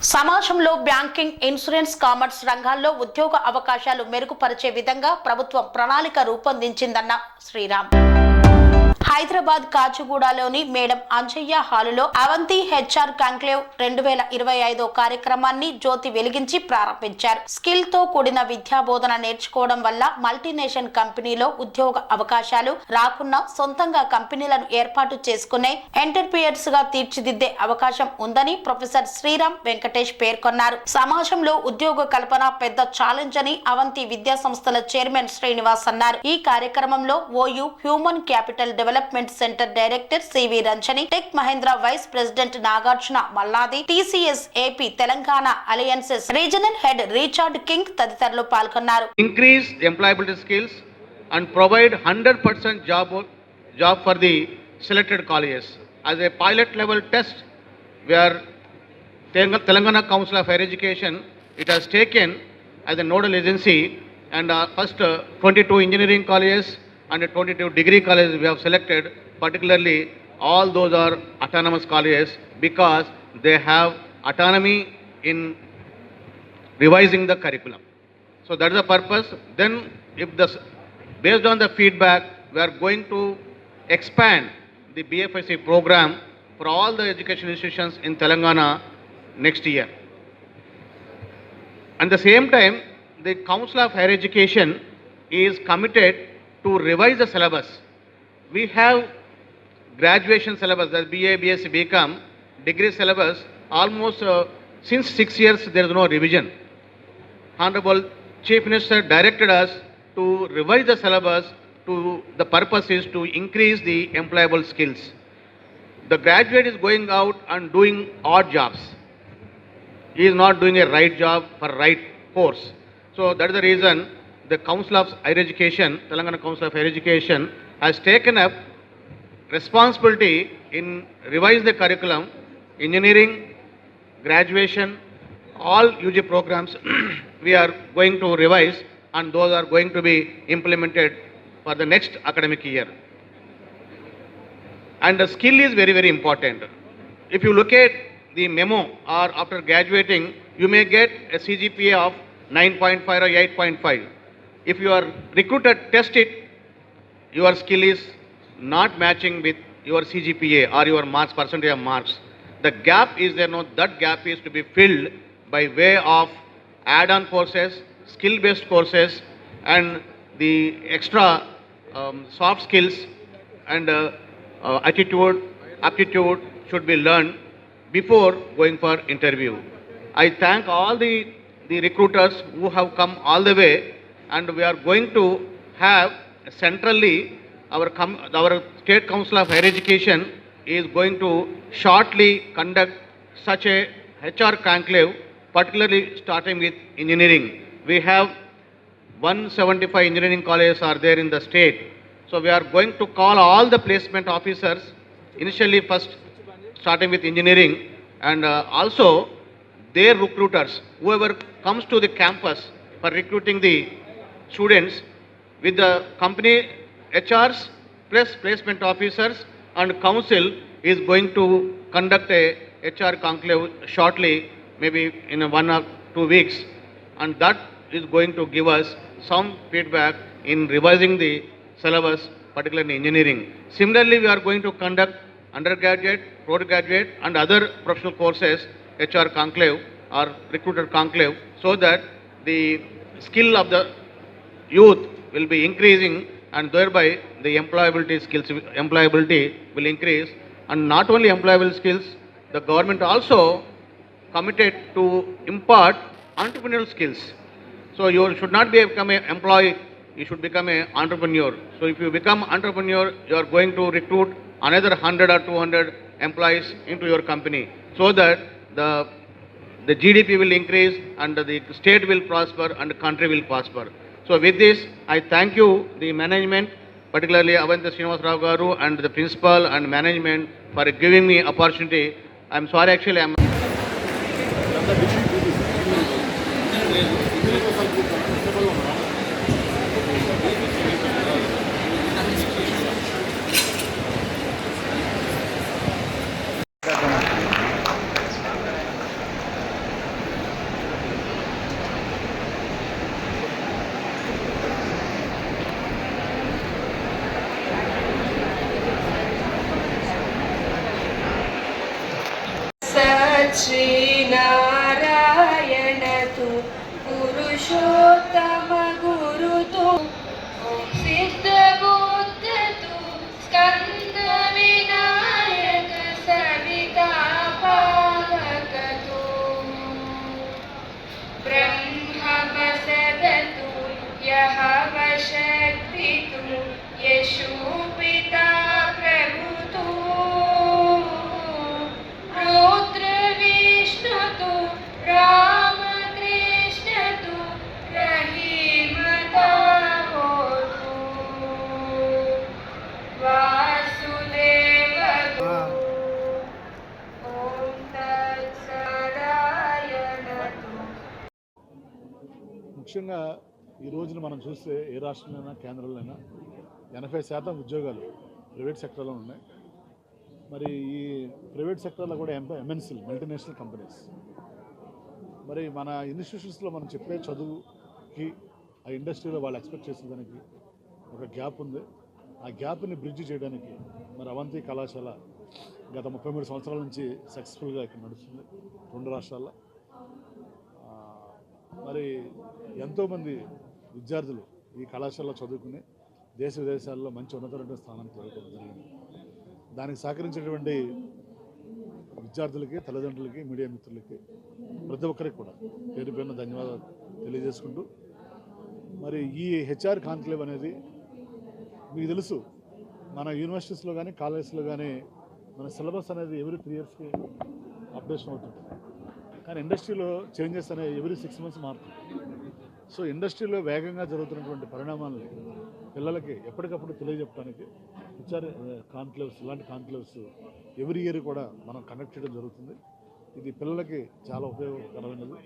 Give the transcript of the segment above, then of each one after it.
సమాజంలో banking, insurance, commerce రంగాల్లో ఉద్యోగ అవకాశాలు మెరుగుపరిచే విధంగా ప్రభుత్వం ప్రణాళిక రూపొందించిందన్న శ్రీరామ్. హైదరాబాద్ కాచిగూడలోని మేడం అంజయ్య హాలులో అవంతి హెచ్ఆర్ కాంక్లేవ్ 2025 కార్యక్రమాన్ని జ్యోతి వెలిగించి ప్రారంభించారు. స్కిల్ తో కూడిన విద్యా బోధన నేర్చుకోవడం వల్ల మల్టీనేషనల్ కంపెనీలో ఉద్యోగ అవకాశాలు రాకున్నా సొంతంగా కంపెనీలను ఏర్పాటు చేసుకునే ఎంటర్ప్రియర్స్ గా తీర్చిదిద్దే అవకాశం ఉందని ప్రొఫెసర్ శ్రీరామ్ వెంకటేష్ పేర్కొన్నారు. సమాజంలో ఉద్యోగ కల్పన పెద్ద ఛాలెంజ్ అని అవంతి విద్యా సంస్థల చైర్మన్ శ్రీనివాస్ అన్నారు. ఈ కార్యక్రమంలో OU human capital development centre director C V Ranjani, tech Mahindra vice president Nagarjuna Malladi, TCS AP Telangana alliances regional head Richard King తదితరులు పాల్గొన్నారు. Increase employability skills and provide 100% job for the selected colleges. As a pilot level test, where Telangana Council of Higher Education, it has taken as a nodal agency, and first 22 engineering colleges and 22 degree colleges we have selected. Particularly all those are autonomous colleges because they have autonomy in revising the curriculum. So that is the purpose. Then based on the feedback, we are going to expand the BFSC program for all the education institutions in Telangana next year. At the same time, the Council of Higher Education is committed to revise the syllabus. We have graduation syllabus, that BA, BSc, BCom, degree syllabus, almost since 6 years there is no revision. Honorable Chief Minister directed us to revise the syllabus. The purpose is to increase the employable skills. The graduate is going out and doing odd jobs. He is not doing a right job for right course. So that is the reason the Council of Higher Education, Telangana Council of Higher Education, has taken up responsibility in revise the curriculum, engineering, graduation, all UG programs we are going to revise, and those are going to be implemented for the next academic year. And the skill is very, very important. If you look at the memo, or after graduating, you may get a CGPA of 9.5 or 8.5. If you are recruited, test it, your skill is not matching with your CGPA or your marks, percentage of marks. The gap is there. No, that gap is to be filled by way of add-on courses, skill-based courses, and the extra soft skills and attitude, aptitude should be learned before going for interview. I thank all the recruiters who have come all the way, and we are going to have centrally our State Council of Higher Education is going to shortly conduct such a HR conclave, particularly starting with engineering. We have 175 engineering colleges are there in the state. So we are going to call all the placement officers, initially first starting with engineering, and also their recruiters, whoever comes to the campus for recruiting the students, with the company HRs plus placement officers and council is going to conduct a HR conclave shortly, maybe in 1 or 2 weeks, and that is going to give us some feedback in revising the syllabus, particularly in engineering. Similarly, we are going to conduct undergraduate, postgraduate and other professional courses HR conclave or recruiter conclave, so that the skill of the youth will be increasing, and thereby the employability will increase. And not only employable skills, the government also committed to impart entrepreneurial skills. So you should not become an employee, you should become an entrepreneur. So if you become entrepreneur, you are going to recruit another 100 or 200 employees into your company, so that the GDP will increase and the state will prosper and the country will prosper. So with this, I thank you, the management, particularly Avanti Srinivas Rao Garu and the principal and management, for giving me opportunity. I'm sorry, actually I'm Shrinarayan तु पुरुषोत्तम गुरु तु ॐ सिद्धबुद्ध तु स्कन्द विनायक सविता पावक तु ब्रह्म वसदतु यः वशक्ति तु यशो पिता प्रभु तु रुद्र विष्णु तु राम कृष्ण तु रहीम दामो तु वासुदेव तु ॐ तत्सदायन तु. ముఖ్యంగా ఈ రోజున మనం చూస్తే ఏ రాష్ట్రంలోనైనా కేంద్రంలోనైనా 80% ఉద్యోగాలు ప్రైవేట్ సెక్టర్లో ఉన్నాయి. మరి ఈ ప్రైవేట్ సెక్టర్లో కూడా ఎంఎన్సీలు మల్టీనేషనల్ కంపెనీస్. మరి మన ఇన్స్టిట్యూషన్స్లో మనం చెప్పే చదువుకి ఆ ఇండస్ట్రీలో వాళ్ళు ఎక్స్పెక్ట్ చేసిన దానికి ఒక గ్యాప్ ఉంది. ఆ గ్యాప్ని బ్రిడ్జ్ చేయడానికి మరి అవంతి కళాశాల గత 33 సంవత్సరాల నుంచి సక్సెస్ఫుల్గా ఇక్కడ నడుస్తుంది 2 రాష్ట్రాల్లో. మరి ఎంతోమంది విద్యార్థులు ఈ కళాశాలలో చదువుకుని దేశ విదేశాల్లో మంచి ఉన్నతమైన స్థానానికి చదువుకోవడం జరిగింది. దానికి సహకరించేటువంటి విద్యార్థులకి, తల్లిదండ్రులకి, మీడియా మిత్రులకి, ప్రతి ఒక్కరికి కూడా పేరు పేరున ధన్యవాదాలు తెలియజేసుకుంటూ, మరి ఈ హెచ్ఆర్ కాన్క్లేవ్ అనేది మీకు తెలుసు, మన యూనివర్సిటీస్లో కానీ కాలేజెస్లో కానీ మన సిలబస్ అనేది ఎవ్రీ 3 ఇయర్స్కి అప్డేషన్ అవుతుంది. కానీ ఇండస్ట్రీలో చేంజెస్ అనేవి ఎవ్రీ 6 మంత్స్ మారుతుంది. సో ఇండస్ట్రీలో వేగంగా జరుగుతున్నటువంటి పరిణామాలని పిల్లలకి ఎప్పటికప్పుడు తెలియజెప్పడానికి హెచ్ఆర్ కాన్క్లేవ్స్, ఇలాంటి కాన్క్లేవ్స్ ఎవ్రీ ఇయర్ కూడా మనం కండక్ట్ చేయడం జరుగుతుంది. ఇది పిల్లలకి చాలా ఉపయోగకరమైనది.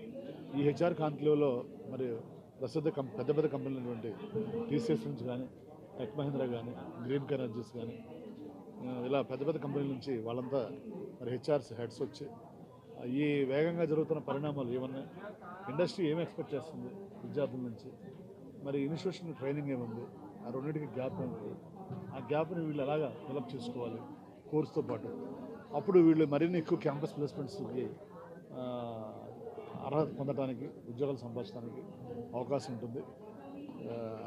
ఈ హెచ్ఆర్ కాన్క్లేవ్లో మరి ప్రసిద్ధ పెద్ద పెద్ద కంపెనీలు అయినటువంటి టీసీఎస్ నుంచి కానీ, టెక్ మహీంద్రా కానీ, గ్రీన్ ఎనర్జీస్ కానీ, ఇలా పెద్ద పెద్ద కంపెనీల నుంచి వాళ్ళంతా మరి హెచ్ఆర్స్ హెడ్స్ వచ్చి ఈ వేగంగా జరుగుతున్న పరిణామాలు ఏమన్నా, ఇండస్ట్రీ ఏమి ఎక్స్పెక్ట్ చేస్తుంది విద్యార్థుల నుంచి, మరి ఇన్స్టిట్యూషన్ ట్రైనింగ్ ఏముంది, ఆ రెండింటికి గ్యాప్ ఉంది, ఆ గ్యాప్ని వీళ్ళు ఎలాగా డెవలప్ చేసుకోవాలి కోర్సుతో పాటు, అప్పుడు వీళ్ళు మరిన్ని ఎక్కువ క్యాంపస్ ప్లేస్మెంట్స్కి అర్హత పొందడానికి, ఉద్యోగాలు సంపాదించడానికి అవకాశం ఉంటుంది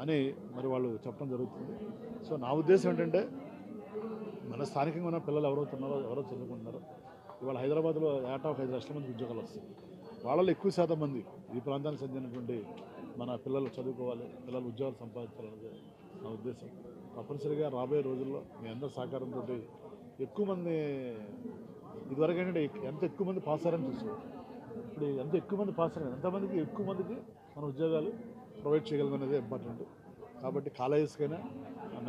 అని మరి వాళ్ళు చెప్పడం జరుగుతుంది. సో నా ఉద్దేశం ఏంటంటే, మన స్థానికంగా ఉన్న పిల్లలు ఎవరవుతున్నారో, ఎవరో చదువుకుంటున్నారో, ఇవాళ హైదరాబాద్లో ఏటా 5 లక్షల మంది ఉద్యోగాలు వస్తాయి. వాళ్ళలో ఎక్కువ శాతం మంది ఈ ప్రాంతానికి చెందినటువంటి మన పిల్లలు చదువుకోవాలి, పిల్లలు ఉద్యోగాలు సంపాదించాలనేది నా ఉద్దేశం. తప్పనిసరిగా రాబోయే రోజుల్లో మీ అందరి సహకారంతో ఎక్కువ మంది, ఇదివరకు ఏంటంటే ఎంత ఎక్కువ మంది పాస్ అయ్యారని చూసుకోవాలి, ఇప్పుడు ఎంత ఎక్కువ మంది పాస్ అయ్యారు, ఎంతమందికి ఎక్కువ మందికి మన ఉద్యోగాలు ప్రొవైడ్ చేయగలమనేది ఇంపార్టెంట్. కాబట్టి కాలేజెస్కైనా,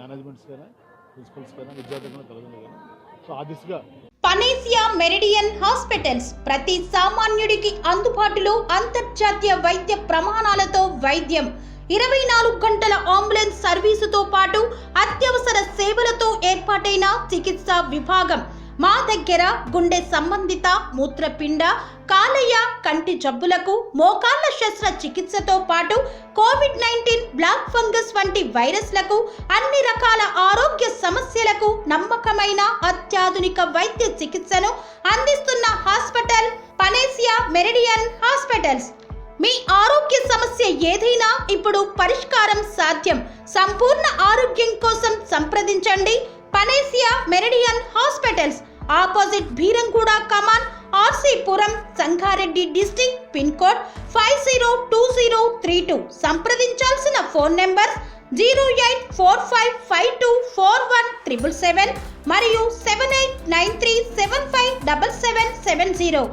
మేనేజ్మెంట్స్కైనా, ప్రిన్సిపల్స్కైనా, విద్యార్థులైనా, తల్లిదండ్రులైనా సో ఆ దిశగా పనేసియా మెరిడియన్ హాస్పిటల్స్ ప్రతి సామాన్యుడికి అందుబాటులో అంతర్జాతీయ వైద్య ప్రమాణాలతో వైద్యం, 24 గంటల అంబులెన్స్ సర్వీసుతో పాటు అత్యవసర సేవలతో ఏర్పాటైన చికిత్సా విభాగం. మా దగ్గర గుండె సంబంధిత, మూత్రపిండ, కాలేయ, కంటి జబ్బులకు, మోకాళ్ల శస్త్ర చికిత్సతో పాటు కోవిడ్-19, బ్లాక్ ఫంగస్ వంటి వైరస్లకు, అన్ని రకాల ఆరోగ్య సమస్యలకు నమ్మకమైన అత్యాధునిక వైద్య చికిత్సను అందిస్తున్న హాస్పిటల్ పనేసియా మెరిడియన్ హాస్పిటల్స్. మీ ఆరోగ్య సమస్య ఏదైనా ఇప్పుడు పరిష్కారం సాధ్యం. సంపూర్ణ ఆరోగ్యం కోసం సంప్రదించండి Panacea Meridian hospitals, opposite Bheeramguda Kaman, RC Puram, Sangareddy district, pin code 502032. సంప్రదించాల్సిన ఫోన్ నెంబర్ 0845524177 మరియు 7893757770.